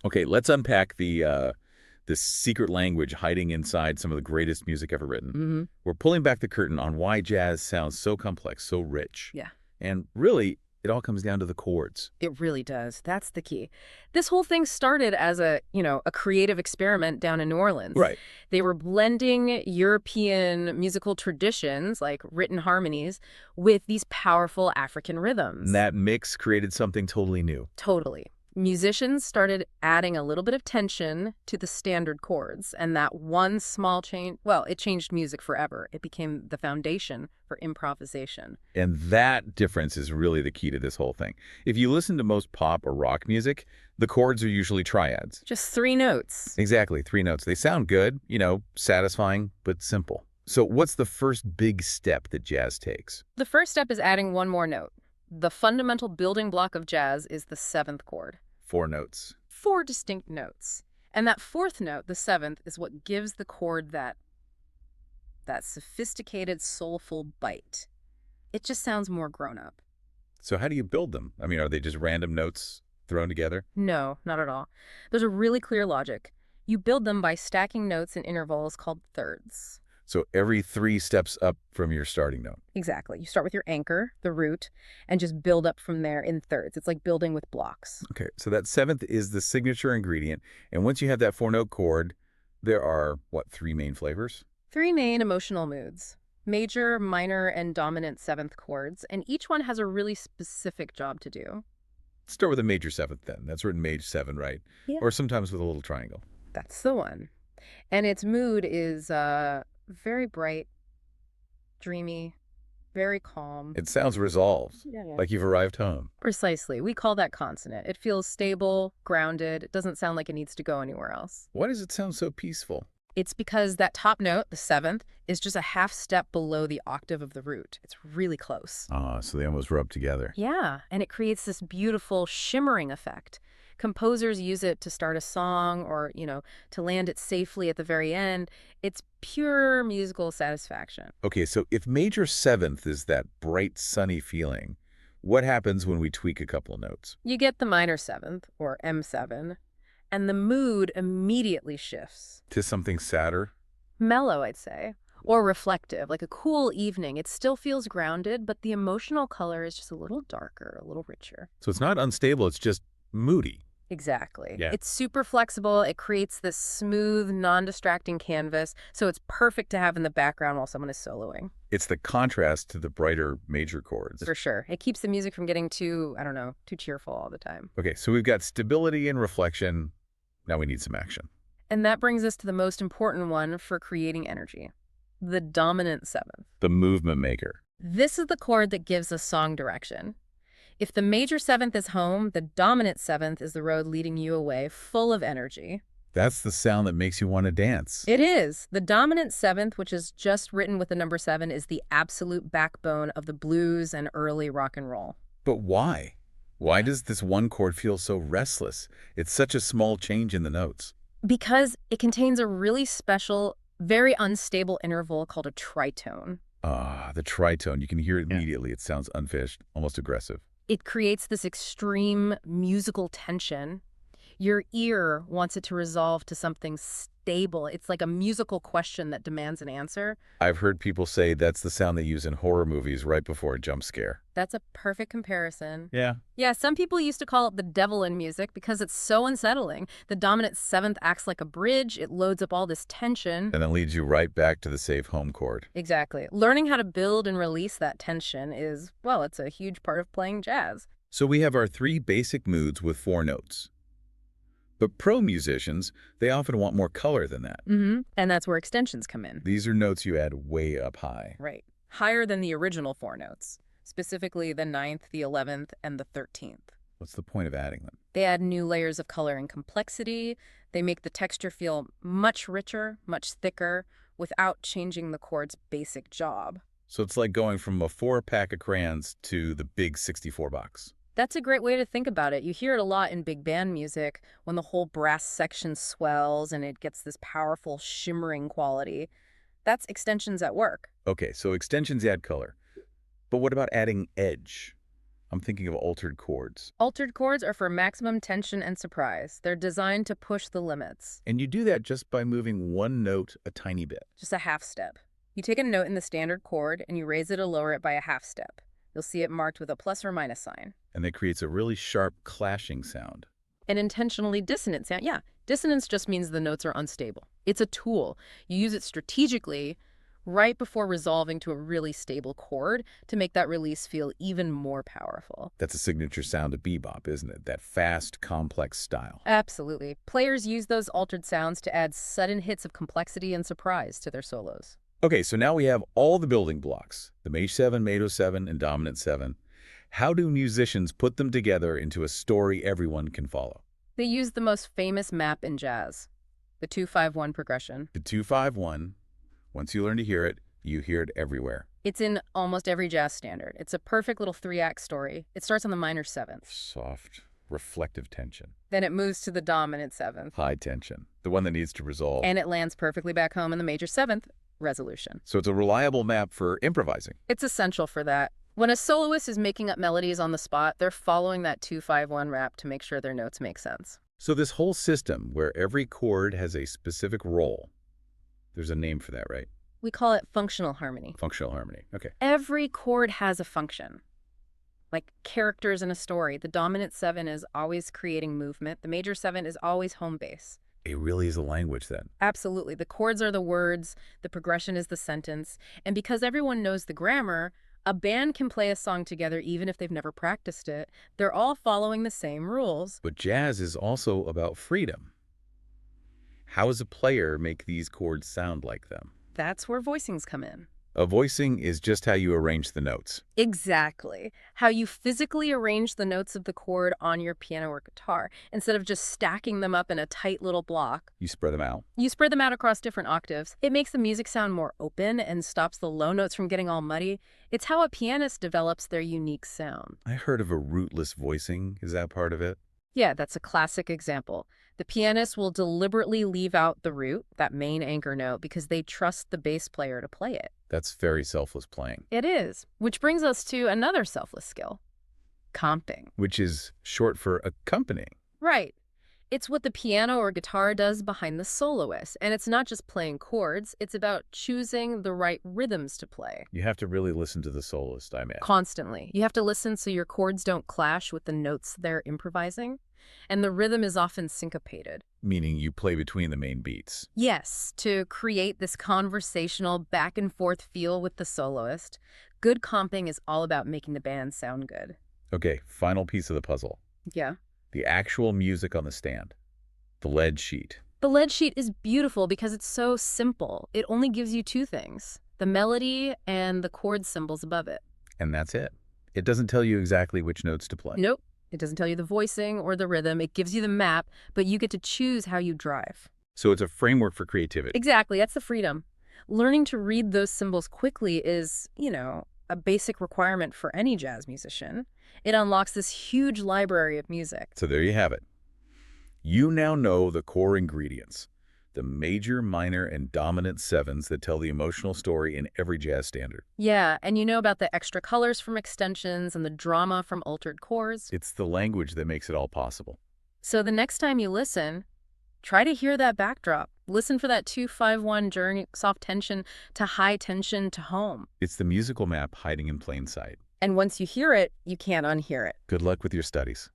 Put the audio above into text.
Okay, let's unpack this secret language hiding inside some of the greatest music ever written. Hmm. We're pulling back the curtain on why jazz sounds so complex, so rich. Yeah, And really, it all comes down to the chords. it really does. That's the key. This whole thing started as a creative experiment down in New Orleans. Right. They were blending European musical traditions, like written harmonies, with these powerful African And rhythms. that mix created something totally new. Totally. Musicians started adding a little bit of tension to the standard chords, and that one small change, well, it changed music forever. It became the foundation for improvisation. And that difference is really the key to this whole thing. If you listen to most pop or rock music, the chords are usually triads. Just three notes. Exactly, three notes. They sound good, satisfying, but simple. So what's the first big step that jazz takes? The first step is adding one more note. The fundamental building block of jazz is the seventh chord. Four notes. Four distinct notes. And that fourth note, the seventh, is what gives the chord that sophisticated, soulful bite. It just sounds more grown up. So how do you build them? I mean, are they just random notes thrown together? No, not at all. There's a really clear logic. You build them by stacking notes in intervals called thirds. So every three steps up from your starting note. Exactly. You start with your anchor, the root, and just build up from there in thirds. It's like building with blocks. Okay, so that seventh is the signature ingredient. And once you have that four-note chord, there are, what, three main flavors? Three main emotional moods: major, minor, and dominant seventh chords, and each one has a really specific job to do. Let's start with a major seventh then. That's written major seven, right? Yeah. Or sometimes with a little triangle. That's the one. And its mood is very bright, dreamy, very calm. It sounds resolved, Yeah. like you've arrived home. Precisely. We call that consonant. It feels stable, grounded. It doesn't sound like it needs to go anywhere else. Why does it sound so peaceful? It's because that top note, the seventh, is just a half step below the octave of the root. It's really close. Ah, so they almost rub together. Yeah, and it creates this beautiful shimmering effect. Composers use it to start a song or, to land it safely at the very end. It's pure musical satisfaction. Okay, so if major seventh is that bright, sunny feeling, what happens when we tweak a couple of notes? You get the minor seventh, or M7, and the mood immediately shifts. To something sadder? Mellow, I'd say, or reflective, like a cool evening. It still feels grounded, but the emotional color is just a little darker, a little richer. So it's not unstable, it's just moody. Exactly. Yeah. It's super flexible. It creates this smooth, non-distracting canvas, so it's perfect to have in the background while someone is soloing. It's the contrast to the brighter major chords. For sure. It keeps the music from getting too, I don't know, too cheerful all the time. Okay, so we've got stability and reflection. Now we need some action. And that brings us to the most important one for creating energy: the dominant seventh. The movement maker. This is the chord that gives us song direction. If the major seventh is home, the dominant seventh is the road leading you away, full of energy. That's the sound that makes you want to dance. It is. The dominant seventh, which is just written with the number 7, is the absolute backbone of the blues and early rock and roll. But why? Why does this one chord feel so restless? It's such a small change in the notes. Because it contains a really special, very unstable interval called a tritone. Ah, the tritone. You can hear it Yeah. immediately. It sounds unfinished, almost aggressive. It creates this extreme musical tension. Your ear wants it to resolve to something stable. It's like a musical question that demands an answer. I've heard people say that's the sound they use in horror movies right before a jump scare. That's a perfect comparison. Yeah. Yeah, some people used to call it the devil in music because it's so unsettling. The dominant seventh acts like a bridge. It loads up all this tension. And then leads you right back to the safe home chord. Exactly. Learning how to build and release that tension is, well, it's a huge part of playing jazz. So we have our three basic moods with four notes. But pro musicians, they often want more color than that. And that's where extensions come in. These are notes you add way up high. Right. Higher than the original 4 notes, specifically the 9th, the 11th, and the 13th. What's the point of adding them? They add new layers of color and complexity. They make the texture feel much richer, much thicker, without changing the chord's basic job. So it's like going from a 4-pack of crayons to the big 64 box. That's a great way to think about it. You hear it a lot in big band music when the whole brass section swells and it gets this powerful shimmering quality. That's extensions at work. Okay, so extensions add color. But what about adding edge? I'm thinking of altered chords. Altered chords are for maximum tension and surprise. They're designed to push the limits. And you do that just by moving one note a tiny bit. Just a half step. You take a note in the standard chord and you raise it or lower it by a half step. You'll see it marked with a plus or minus sign. And that creates a really sharp clashing sound. An intentionally dissonant sound. Yeah, dissonance just means the notes are unstable. It's a tool. You use it strategically right before resolving to a really stable chord to make that release feel even more powerful. That's a signature sound of bebop, isn't it? That fast, complex style. Absolutely. Players use those altered sounds to add sudden hits of complexity and surprise to their solos. Okay, so now we have all the building blocks, the Maj 7, Mado 7, and Dominant 7. How do musicians put them together into a story everyone can follow? They use the most famous map in jazz, the 2-5-1 progression. The 2-5-1, once you learn to hear it, you hear it everywhere. It's in almost every jazz standard. It's a perfect little 3-act story. It starts on the minor 7th. Soft, reflective tension. Then it moves to the dominant 7th. High tension, the one that needs to resolve. And it lands perfectly back home in the major 7th, resolution. So it's a reliable map for improvising. It's essential for that. When a soloist is making up melodies on the spot, they're following that 2-5-1 map to make sure their notes make sense. So this whole system where every chord has a specific role, there's a name for that, right? We call it functional harmony. Functional harmony, okay. Every chord has a function. Like characters in a story, the dominant 7 is always creating movement. The major 7 is always home base. It really is a language then. Absolutely. The chords are the words, the progression is the sentence. And because everyone knows the grammar, a band can play a song together even if they've never practiced it. They're all following the same rules. But jazz is also about freedom. How does a player make these chords sound like them? That's where voicings come in. A voicing is just how you arrange the notes. Exactly. How you physically arrange the notes of the chord on your piano or guitar. Instead of just stacking them up in a tight little block, You spread them out. you spread them out across different octaves. It makes the music sound more open and stops the low notes from getting all muddy. It's how a pianist develops their unique sound. I heard of a rootless voicing. Is that part of it? Yeah, that's a classic example. The pianist will deliberately leave out the root, that main anchor note, because they trust the bass player to play it. That's very selfless playing, It is. Which brings us to another selfless skill, comping. which is short for accompanying. Right. It's what the piano or guitar does behind the soloist. And it's not just playing chords, it's about choosing the right rhythms to play. You have to really listen to the soloist, I imagine. Constantly. You have to listen so your chords don't clash with the notes they're improvising. And the rhythm is often syncopated. Meaning you play between the main beats. Yes, to create this conversational back and forth feel with the soloist. Good comping is all about making the band sound good. Okay, final piece of the puzzle. Yeah. The actual music on the stand. The lead sheet. The lead sheet is beautiful because it's so simple. It only gives you two things, the melody and the chord symbols above it. And that's it. It doesn't tell you exactly which notes to play. Nope. It doesn't tell you the voicing or the rhythm. It gives you the map, but you get to choose how you drive. So it's a framework for creativity. Exactly. That's the freedom. Learning to read those symbols quickly is, a basic requirement for any jazz musician. It unlocks this huge library of music. So there you have it. You now know the core ingredients. The major, minor, and dominant sevens that tell the emotional story in every jazz standard. Yeah, and you know about the extra colors from extensions and the drama from altered chords. It's the language that makes it all possible. So the next time you listen, try to hear that backdrop. Listen for that 2-5-1 journey, soft tension to high tension to home. It's the musical map hiding in plain sight. And once you hear it, you can't unhear it. Good luck with your studies.